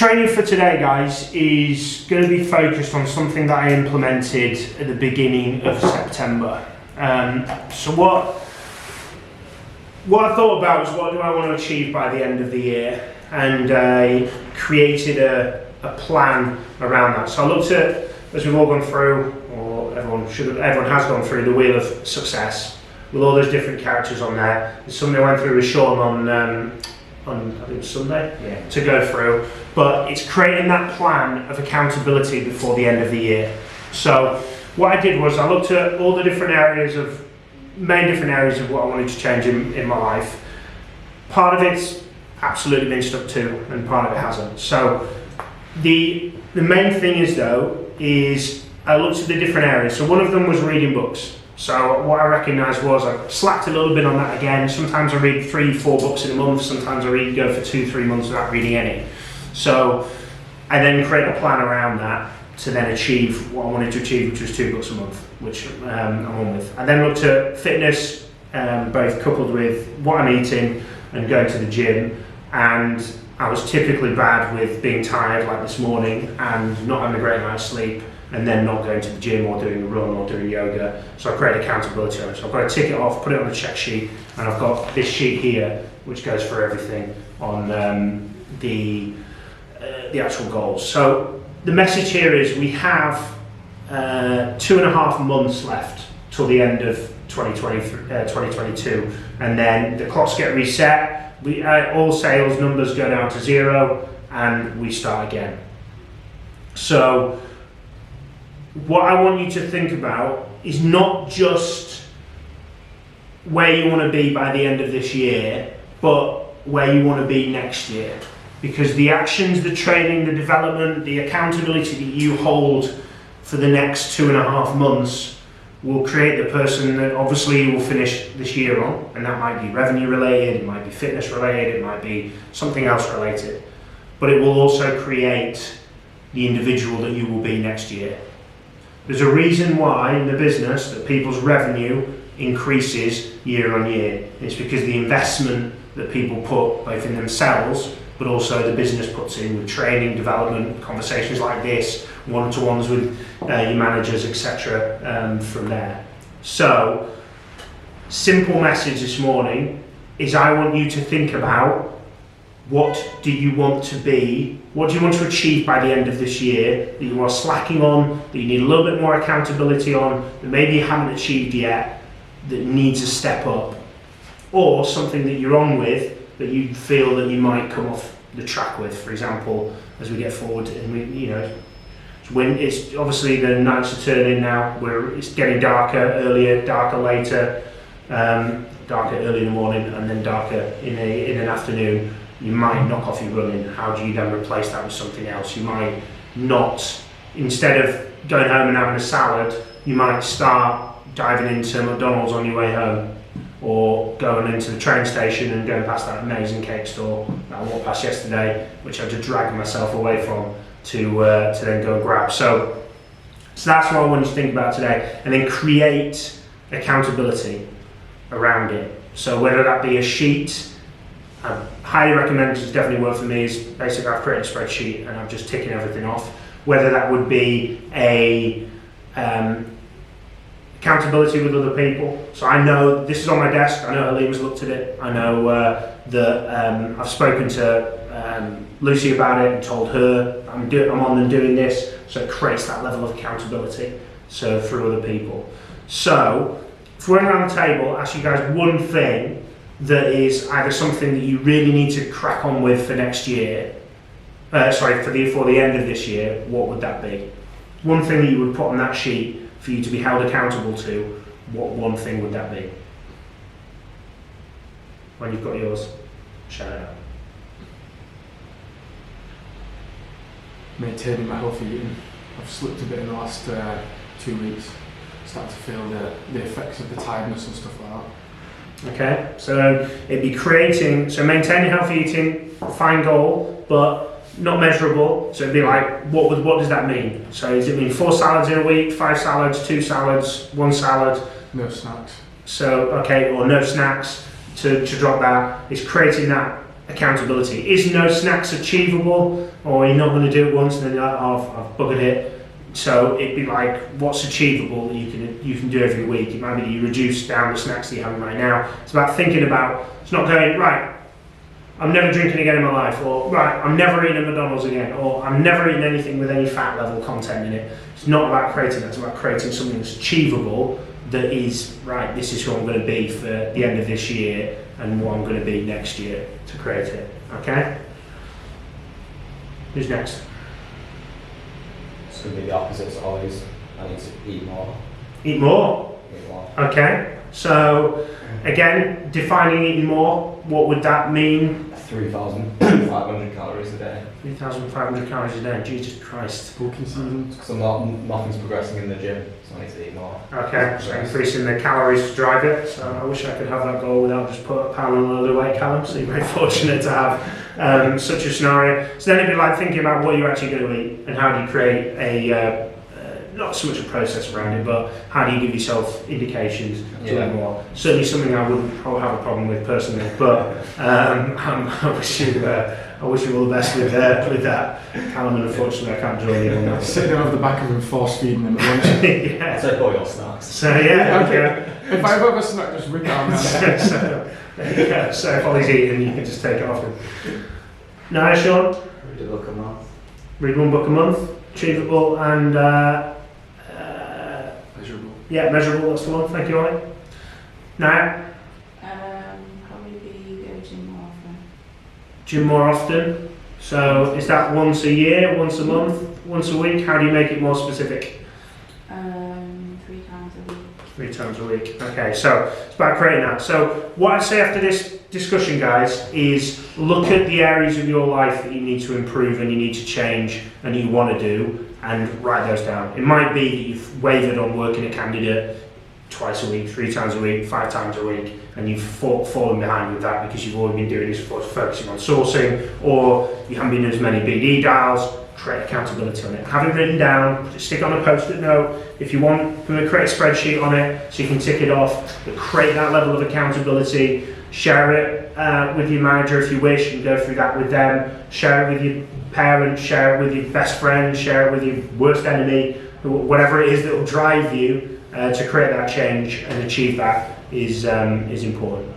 training for today, guys, is going to be focused on something that I implemented at the beginning of September. So what I thought about was, what do I want to achieve by the end of the year, and I created a plan around that. So I looked at, as we've all gone through, or everyone has gone through, the Wheel of Success with all those different characters on there. It's something I went through with Sean on I think Sunday, to go through. But it's creating that plan of accountability before the end of the year. So what I did was I looked at all the different areas of what I wanted to change in my life. Part of it's absolutely been stuck to, and part of it hasn't. So the main thing is I looked at the different areas. So one of them was reading books. So what I recognised was I slacked a little bit on that again. Sometimes I read 3-4 books in a month. Sometimes I go for 2-3 months without reading any. So I then create a plan around that to then achieve what I wanted to achieve, which was 2 books a month, which I'm on with. I then looked at fitness, both coupled with what I'm eating and going to the gym. And I was typically bad with being tired, like this morning, and not having a great night's sleep, and then not going to the gym or doing a run or doing yoga. So I create accountability on it. So I've got to tick it off, put it on a check sheet, and I've got this sheet here which goes for everything on the actual goals. So the message here is we have 2.5 months left till the end of 2022, and then the clocks get reset. All sales numbers go down to 0, and we start again. So what I want you to think about is not just where you want to be by the end of this year, but where you want to be next year. Because the actions, the training, the development, the accountability that you hold for the next 2.5 months will create the person that obviously you will finish this year on, and that might be revenue related, it might be fitness related, it might be something else related, but it will also create the individual that you will be next year. There's a reason why in the business that people's revenue increases year on year. It's because the investment that people put both in themselves, but also the business puts in with training, development, conversations like this, one-to-ones with your managers, etc. From there. So, simple message this morning is I want you to think about, what do you want to be? What do you want to achieve by the end of this year that you are slacking on, that you need a little bit more accountability on, that maybe you haven't achieved yet, that needs a step up? Or something that you're on with that you feel that you might come off the track with, for example, as we get forward. And when it's obviously the nights are turning now, where it's getting darker earlier, darker later, darker early in the morning, and then darker in an afternoon. You might knock off your running. How do you then replace that with something else? You might not, instead of going home and having a salad, you might start diving into McDonald's on your way home, or going into the train station and going past that amazing cake store that I walked past yesterday, which I had to drag myself away from to then go and grab. So that's what I want you to think about today, and then create accountability around it. So whether that be a sheet, I highly recommend, it's definitely worked for me, is basically I've created a spreadsheet and I'm just ticking everything off. Whether that would be a accountability with other people. So I know this is on my desk, I know Haleem's looked at it, I know that I've spoken to Lucy about it and told her I'm on and doing this, so it creates that level of accountability through other people. So if we're around the table, ask you guys one thing that is either something that you really need to crack on with for next year, for the end of this year, what would that be? One thing that you would put on that sheet for you to be held accountable to, what one thing would that be? When you've got yours, shout it out. Maintaining my healthy eating. I've slipped a bit in the last 2 weeks. Starting to feel the effects of the tiredness and stuff like that. Okay, so it'd be maintaining healthy eating, fine goal, but not measurable. So it'd be like, what does that mean? So does it mean 4 salads in a week, 5 salads, 2 salads, 1 salad? No snacks. So, okay, or no snacks, to drop that. It's creating that accountability. Is no snacks achievable, or you're not going to do it once and then you're like, oh, I've buggered it? So it'd be like, what's achievable that you can do every week? It might be you reduce down the snacks that you're having right now. It's about thinking about, it's not going, right, I'm never drinking again in my life, or right, I'm never eating at McDonald's again, or I'm never eating anything with any fat level content in it. It's not about creating that, it's about creating something that's achievable, that is, right, this is who I'm going to be for the end of this year and what I'm going to be next year to create it. Okay? Who's next? It's going to be the opposite to always. I need to eat more. Eat more? Eat more. Okay. So, again, defining eating more, what would that mean? 3,500 calories a day. 3,500 calories a day, Jesus Christ. Booking season. Because nothing's progressing in the gym, so I need to eat more. Okay, so increasing the calories to drive it. So I wish I could have that goal without just putting a pound on a load of weight, Callum. So you're very fortunate to have such a scenario. So then it'd be like thinking about what you're actually going to eat and how do you create a, not so much a process around it, but how do you give yourself indications to eat more. Certainly something I wouldn't probably have a problem with personally, but I wish you all the best with that. Callum, and unfortunately I can't join you on that. Sitting over the back of him, force feeding him at lunch. Yeah. I'll take all your snacks. So yeah, okay. If I have a snack, just rip it on now. So there you go. So if Ollie's eating, you can just take it off him. No, Sean? Read a book a month. Read one book a month, achievable and Measurable. yeah, measurable, that's the one. Thank you, Ollie. Now, Probably go gym more often. gym more often. So is that once a year, once a month, once a week? How do you make it more specific? 3 times a week. 3 times a week. Okay, so it's about creating that. So what I'd say after this discussion, guys, is look at the areas of your life that you need to improve and you need to change and you want to do, and write those down. It might be that you've wavered on working a candidate twice a week, 3 times a week, 5 times a week, and you've fallen behind with that because you've always been doing this, focusing on sourcing, or you haven't been doing as many BD dials. Create accountability on it. Have it written down, stick it on a post-it note. If you want, create a spreadsheet on it so you can tick it off, but create that level of accountability. Share it with your manager if you wish and go through that with them. Share it with your parents, share it with your best friend, share it with your worst enemy, whatever it is that will drive you to create that change and achieve that is important.